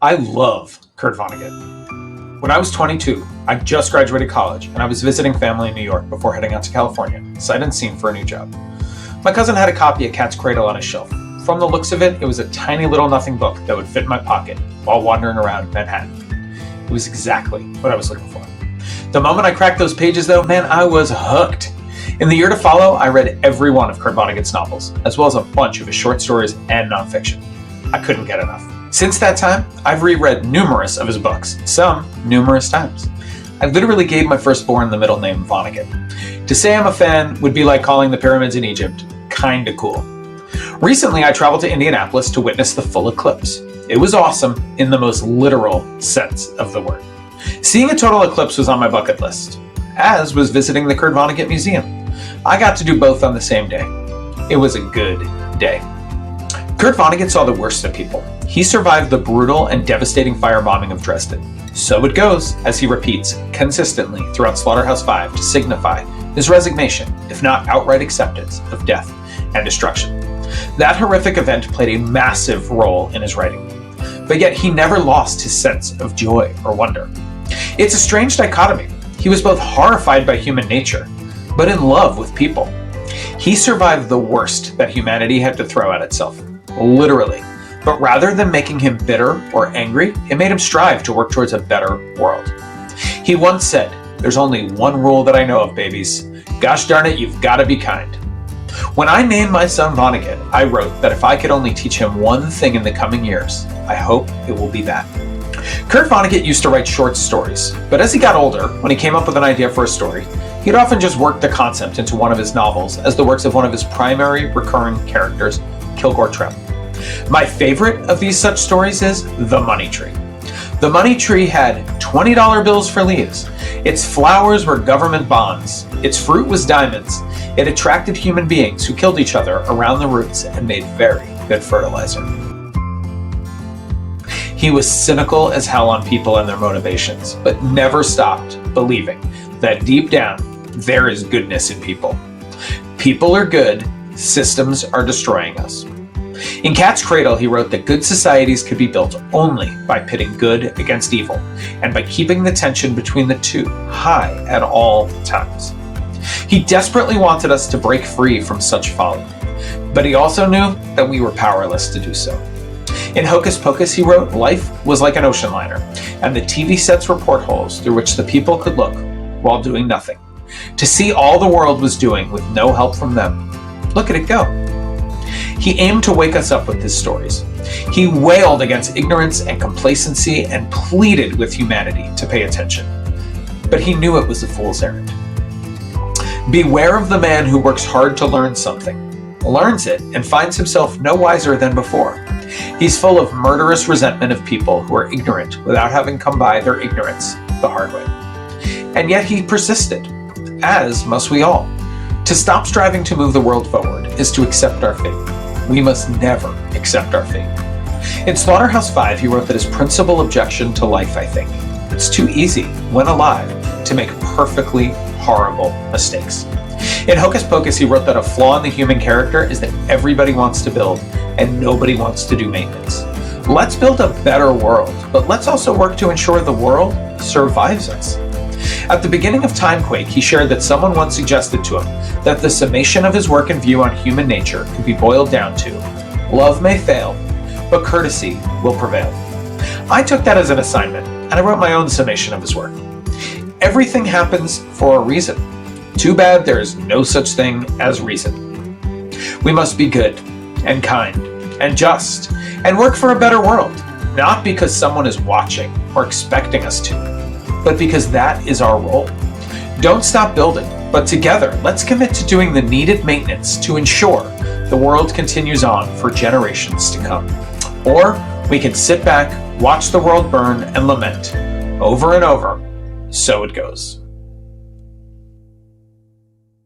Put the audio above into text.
I love Kurt Vonnegut. When I was 22, I just graduated college and I was visiting family in New York before heading out to California, sight unseen for a new job. My cousin had a copy of Cat's Cradle on his shelf. From the looks of it, it was a tiny little nothing book that would fit in my pocket while wandering around Manhattan. It was exactly what I was looking for. The moment I cracked those pages though, man, I was hooked. In the year to follow, I read every one of Kurt Vonnegut's novels, as well as a bunch of his short stories and nonfiction. I couldn't get enough. Since that time, I've reread numerous of his books, some numerous times. I literally gave my firstborn the middle name Vonnegut. To say I'm a fan would be like calling the pyramids in Egypt kinda cool. Recently, I traveled to Indianapolis to witness the full eclipse. It was awesome in the most literal sense of the word. Seeing a total eclipse was on my bucket list, as was visiting the Kurt Vonnegut Museum. I got to do both on the same day. It was a good day. Kurt Vonnegut saw the worst of people. He survived the brutal and devastating firebombing of Dresden. So it goes, as he repeats consistently throughout Slaughterhouse-Five to signify his resignation, if not outright acceptance, of death and destruction. That horrific event played a massive role in his writing, but yet he never lost his sense of joy or wonder. It's a strange dichotomy. He was both horrified by human nature, but in love with people. He survived the worst that humanity had to throw at itself, literally. But rather than making him bitter or angry, it made him strive to work towards a better world. He once said, "There's only one rule that I know of, babies. Gosh darn it, you've got to be kind." When I named my son Vonnegut, I wrote that if I could only teach him one thing in the coming years, I hope it will be that. Kurt Vonnegut used to write short stories, but as he got older, when he came up with an idea for a story, he'd often just work the concept into one of his novels as the works of one of his primary recurring characters, Kilgore Trim. My favorite of these such stories is The Money Tree. The Money Tree had $20 bills for leaves. Its flowers were government bonds. Its fruit was diamonds. It attracted human beings who killed each other around the roots and made very good fertilizer. He was cynical as hell on people and their motivations, but never stopped believing that deep down, there is goodness in people. People are good, systems are destroying us. In Cat's Cradle, he wrote that good societies could be built only by pitting good against evil, and by keeping the tension between the two high at all times. He desperately wanted us to break free from such folly, but he also knew that we were powerless to do so. In Hocus Pocus, he wrote, life was like an ocean liner, and the TV sets were portholes through which the people could look while doing nothing, to see all the world was doing with no help from them. Look at it go. He aimed to wake us up with his stories. He wailed against ignorance and complacency and pleaded with humanity to pay attention. But he knew it was a fool's errand. Beware of the man who works hard to learn something, learns it, and finds himself no wiser than before. He's full of murderous resentment of people who are ignorant without having come by their ignorance the hard way. And yet he persisted, as must we all. To stop striving to move the world forward is to accept our fate. We must never accept our fate. In Slaughterhouse-Five, he wrote that his principal objection to life, I think, it's too easy, when alive, to make perfectly horrible mistakes. In Hocus Pocus, he wrote that a flaw in the human character is that everybody wants to build and nobody wants to do maintenance. Let's build a better world, but let's also work to ensure the world survives us. At the beginning of Timequake, he shared that someone once suggested to him that the summation of his work and view on human nature could be boiled down to, love may fail, but courtesy will prevail. I took that as an assignment, and I wrote my own summation of his work. Everything happens for a reason. Too bad there is no such thing as reason. We must be good, and kind, and just, and work for a better world, not because someone is watching or expecting us to, but because that is our role. Don't stop building, but together, let's commit to doing the needed maintenance to ensure the world continues on for generations to come. Or we can sit back, watch the world burn, and lament over and over, so it goes.